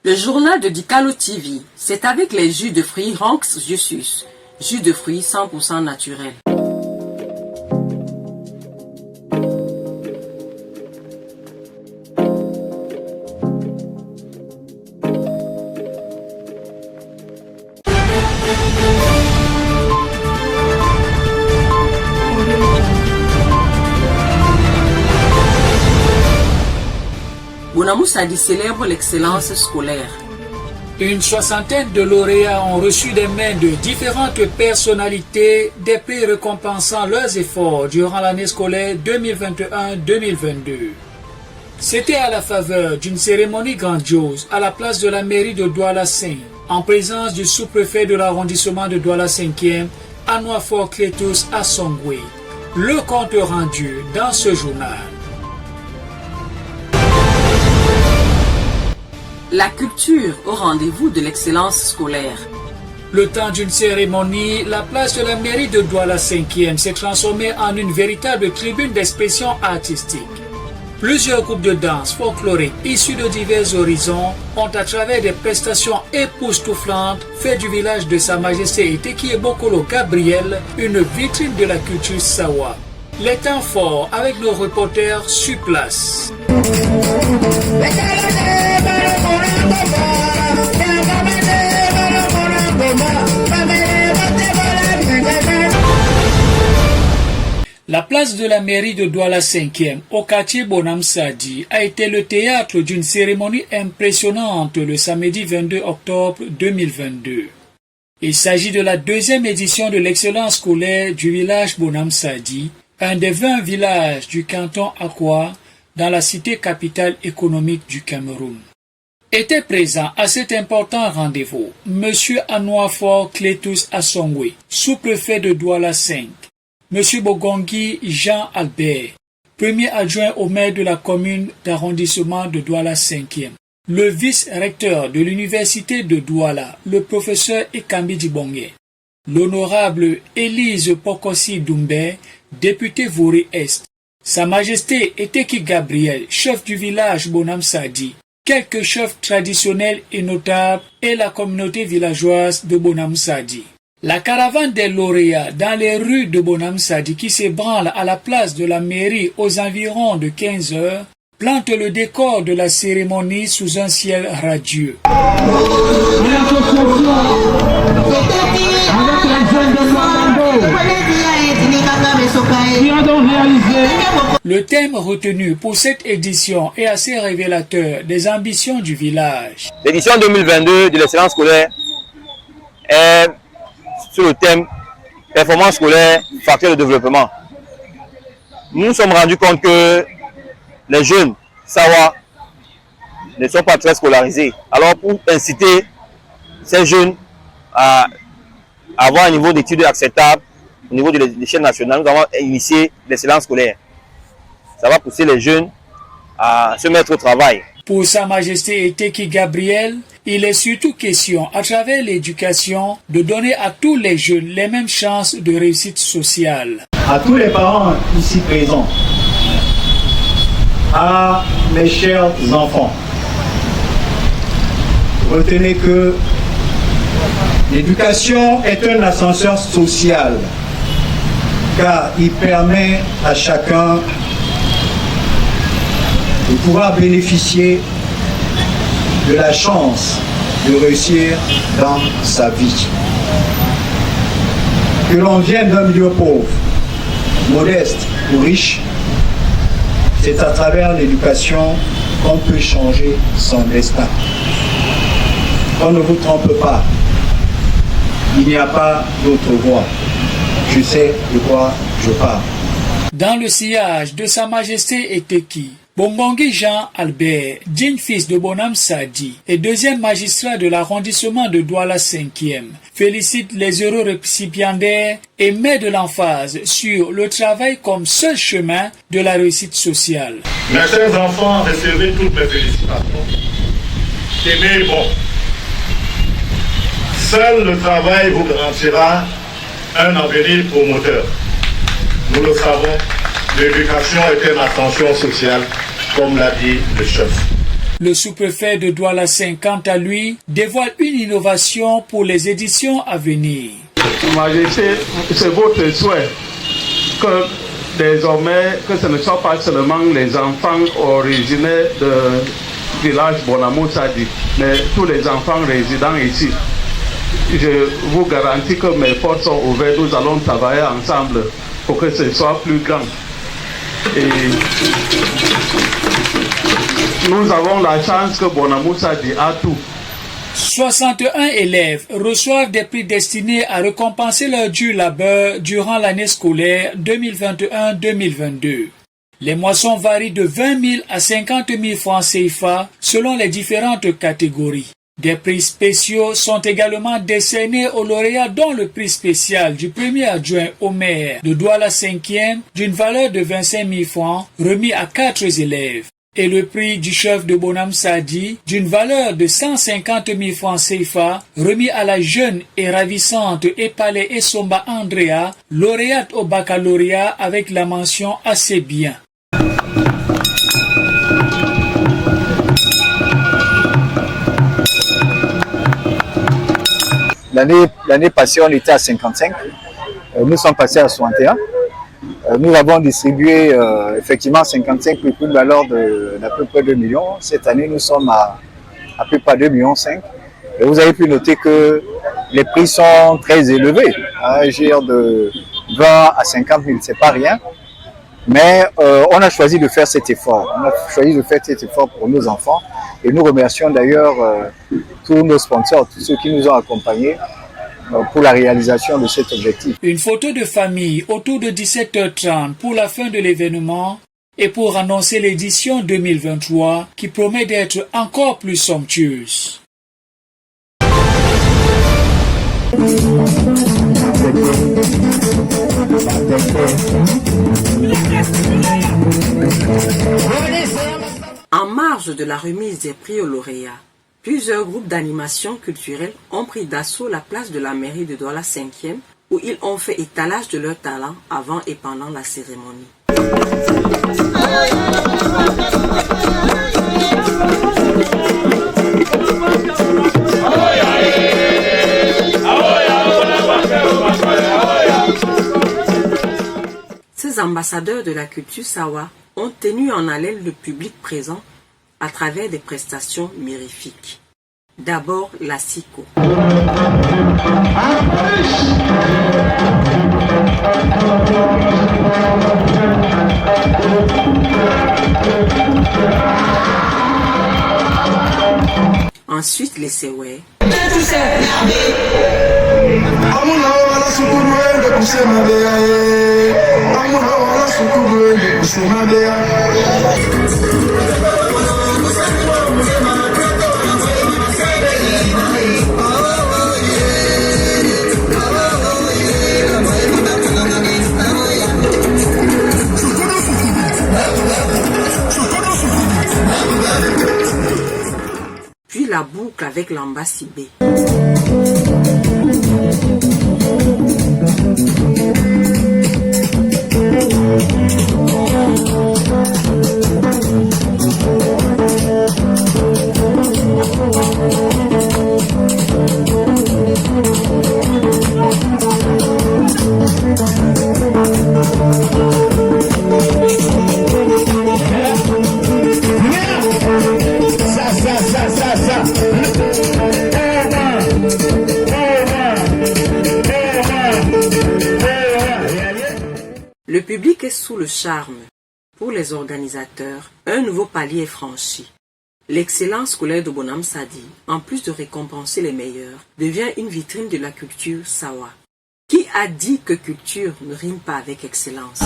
Le journal de Dikalo TV, c'est avec les jus de fruits Ranks Jusus, jus de fruits 100% naturel. Bonamou Sadi célèbre l'excellence scolaire. Une soixantaine de lauréats ont reçu des mains de différentes personnalités des prix récompensant leurs efforts durant l'année scolaire 2021-2022. C'était à la faveur d'une cérémonie grandiose à la place de la mairie de Douala 5, en présence du sous-préfet de l'arrondissement de Douala 5e, Anouafor Cletus Assongwe. Le compte rendu dans ce journal. La culture au rendez-vous de l'excellence scolaire. Le temps d'une cérémonie, la place de la mairie de Douala 5e s'est transformée en une véritable tribune d'expression artistique. Plusieurs groupes de danse folkloriques issus de divers horizons ont, à travers des prestations époustouflantes, fait du village de Sa Majesté Eteki Bokolo Gabriel une vitrine de la culture Sawa. Les temps forts avec nos reporters sur place. La place de la mairie de Douala 5e au quartier Bonam Sadi a été le théâtre d'une cérémonie impressionnante le samedi 22 octobre 2022. Il s'agit de la deuxième édition de l'excellence scolaire du village Bonam Sadi, un des 20 villages du canton Akwa dans la cité capitale économique du Cameroun. Était présent à cet important rendez-vous M. Anouafor Cletus Assongwe, sous-préfet de Douala 5, M. Bogongi Jean-Albert, premier adjoint au maire de la commune d'arrondissement de Douala 5e, le vice-recteur de l'université de Douala, le professeur Ekambi Dibongé, l'honorable Élise Pokosi Doumbé, député Vori-Est, Sa Majesté Eteki Gabriel, chef du village Bonam Sadi, quelques chefs traditionnels et notables et la communauté villageoise de Bonam Sadi. La caravane des lauréats dans les rues de Bonam Sadi qui s'ébranle à la place de la mairie aux environs de 15 heures plante le décor de la cérémonie sous un ciel radieux. Le thème retenu pour cette édition est assez révélateur des ambitions du village. L'édition 2022 de l'excellence scolaire est sur le thème performance scolaire, facteur de développement. Nous nous sommes rendus compte que les jeunes Sawa ne sont pas très scolarisés. Alors pour inciter ces jeunes à avoir un niveau d'études acceptable au niveau de l'échelle nationale, nous avons initié l'excellence scolaire. Ça va pousser les jeunes à se mettre au travail. Pour Sa Majesté Eteki Gabriel, il est surtout question, à travers l'éducation, de donner à tous les jeunes les mêmes chances de réussite sociale. À tous les parents ici présents, à mes chers enfants, retenez que l'éducation est un ascenseur social, car il permet à chacun de pouvoir bénéficier de la chance de réussir dans sa vie. Que l'on vienne d'un milieu pauvre, modeste ou riche, c'est à travers l'éducation qu'on peut changer son destin. On ne vous trompe pas, il n'y a pas d'autre voie. Je sais de quoi je parle. Dans le sillage de Sa Majesté Eteki, Bongongi Jean-Albert, digne fils de Bonam Sadi et deuxième magistrat de l'arrondissement de Douala 5e, félicite les heureux récipiendaires et met de l'emphase sur le travail comme seul chemin de la réussite sociale. Mes chers enfants, recevez toutes mes félicitations. Tenez bon. Seul le travail vous garantira un avenir promoteur. Nous le savons, l'éducation est une ascension sociale, comme l'a dit le chef. Le sous-préfet de Douala-5, quant à lui, dévoile une innovation pour les éditions à venir. Majesté, c'est votre souhait que désormais, que ce ne soit pas seulement les enfants originaires du village Bonamou Sadi, mais tous les enfants résidant ici. Je vous garantis que mes portes sont ouvertes, nous allons travailler ensemble pour que ce soit plus grand. Et nous avons la chance que Bonamou Sadi a tout. 61 élèves reçoivent des prix destinés à récompenser leur dur labeur durant l'année scolaire 2021-2022. Les moissons varient de 20 000 à 50 000 francs CFA selon les différentes catégories. Des prix spéciaux sont également décernés aux lauréats, dont le prix spécial du premier adjoint au maire de Douala 5e d'une valeur de 25 000 francs remis à 4 élèves. Et le prix du chef de Bonam Sadi d'une valeur de 150 000 francs CFA remis à la jeune et ravissante Epale Esomba Andrea, lauréate au baccalauréat avec la mention assez bien. L'année passée, on était à 55. Nous sommes passés à 61. Nous avons distribué effectivement 55 prix de valeur d'à peu près 2 millions. Cette année, nous sommes à peu près 2,5 millions. Et vous avez pu noter que les prix sont très élevés. De 20 à 50 000, c'est pas rien. Mais on a choisi de faire cet effort. On a choisi de faire cet effort pour nos enfants. Et nous remercions d'ailleurs tous nos sponsors, tous ceux qui nous ont accompagnés pour la réalisation de cet objectif. Une photo de famille autour de 17h30 pour la fin de l'événement et pour annoncer l'édition 2023 qui promet d'être encore plus somptueuse. En marge de la remise des prix aux lauréats, plusieurs groupes d'animation culturelle ont pris d'assaut la place de la mairie de Douala 5e où ils ont fait étalage de leur talent avant et pendant la cérémonie. Ces ambassadeurs de la culture Sawa ont tenu en haleine le public présent à travers des prestations mirifiques. D'abord, la SICO. Ensuite, les Sewe. Puis la boucle avec l'ambasibé. Le public est sous le charme. Pour les organisateurs, un nouveau palier est franchi. L'excellence scolaire de Bonam Sadi, en plus de récompenser les meilleurs, devient une vitrine de la culture Sawa. Qui a dit que culture ne rime pas avec excellence?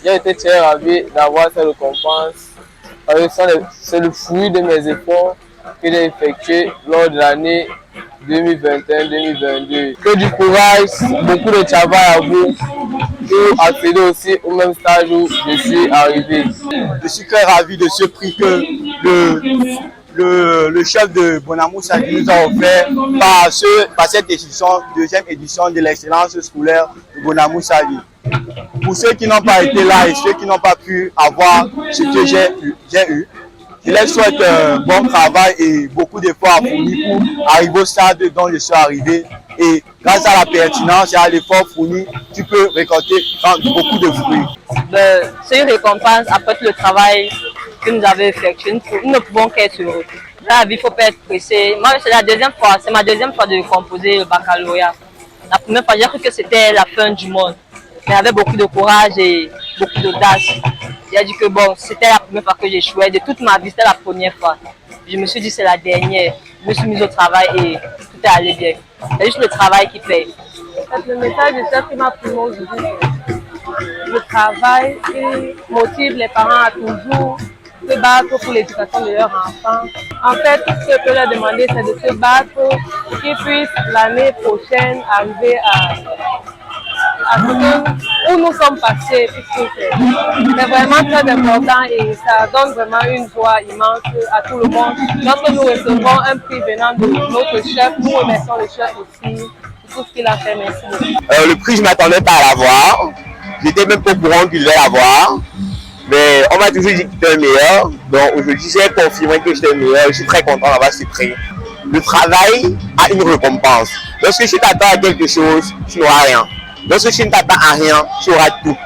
J'ai été très ravi d'avoir cette récompense. C'est le fruit de mes efforts que j'ai effectués lors de l'année 2021-2022. Que du courage, beaucoup de travail à vous pour accéder aussi au même stage où je suis arrivé. Je suis très ravi de ce prix que le chef de Bonamou Sadi nous a offert par cette édition, deuxième édition de l'excellence scolaire de Bonamou Sadi. Pour ceux qui n'ont pas été là et ceux qui n'ont pas pu avoir ce que j'ai eu, je leur souhaite un bon travail et beaucoup d'efforts à fournir pour arriver au stade dont je suis arrivé. Et grâce à la pertinence et à l'effort fourni, tu peux récolter beaucoup de fruits. C'est une récompense après tout le travail que nous avons effectué. Nous ne pouvons qu'être heureux. Dans la vie, il ne faut pas être pressé. Moi, c'est ma deuxième fois de composer le baccalauréat. La première fois, j'ai cru que c'était la fin du monde. Mais avec beaucoup de courage et beaucoup d'audace. J'ai dit que bon, c'était la première fois que j'échouais. De toute ma vie, c'était la première fois. Je me suis dit c'est la dernière. Je me suis mise au travail et tout est allé bien. C'est juste le travail qui paye. Le message de chef qui m'a pris aujourd'hui, le travail qui motive les parents à toujours se battre pour l'éducation de leurs enfants. En fait, ce que je peux leur demander, c'est de se battre pour qu'ils puissent l'année prochaine arriver à où nous sommes passés, puisque c'est vraiment très important et ça donne vraiment une joie immense à tout le monde. Lorsque nous recevons un prix venant de notre chef, nous remercions le chef aussi pour tout ce qu'il a fait. Merci beaucoup. Le prix, je ne m'attendais pas à l'avoir. J'étais même pas au courant qu'il devait l'avoir. Mais on m'a toujours dit qu'il était le meilleur. Donc aujourd'hui, j'ai confirmé que j'étais le meilleur. Je suis très content d'avoir ce prix. Le travail a une récompense. Lorsque tu t'attends à quelque chose, tu n'auras rien. Lorsque tu ne t'attends à rien, tu auras tout.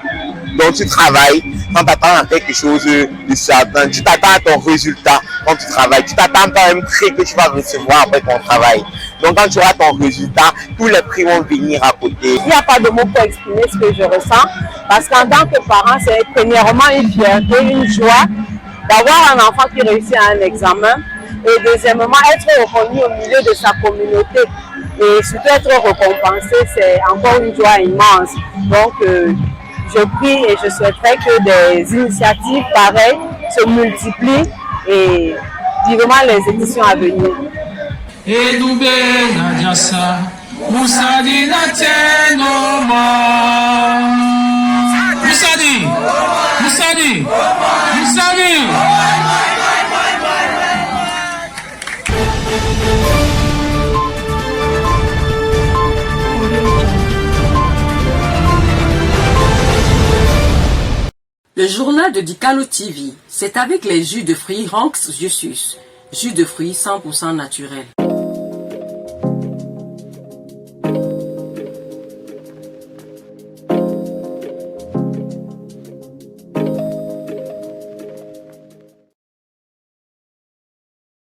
Donc tu travailles quand tu t'attends à quelque chose de certain. Tu t'attends à ton résultat quand tu travailles. Tu t'attends pas à un prix que tu vas recevoir après ton travail. Donc quand tu auras ton résultat, tous les prix vont venir à côté. Il n'y a pas de mots pour exprimer ce que je ressens. Parce qu'en tant que parent, c'est premièrement une fierté, une joie d'avoir un enfant qui réussit à un examen. Et deuxièmement, être reconnu au milieu de sa communauté. Et surtout être récompensé, c'est encore une joie immense. Donc, je prie et je souhaiterais que des initiatives pareilles se multiplient et vivement les éditions à venir. Le journal de Dikalo TV, c'est avec les jus de fruits Ranks Jussius, jus de fruits 100% naturel.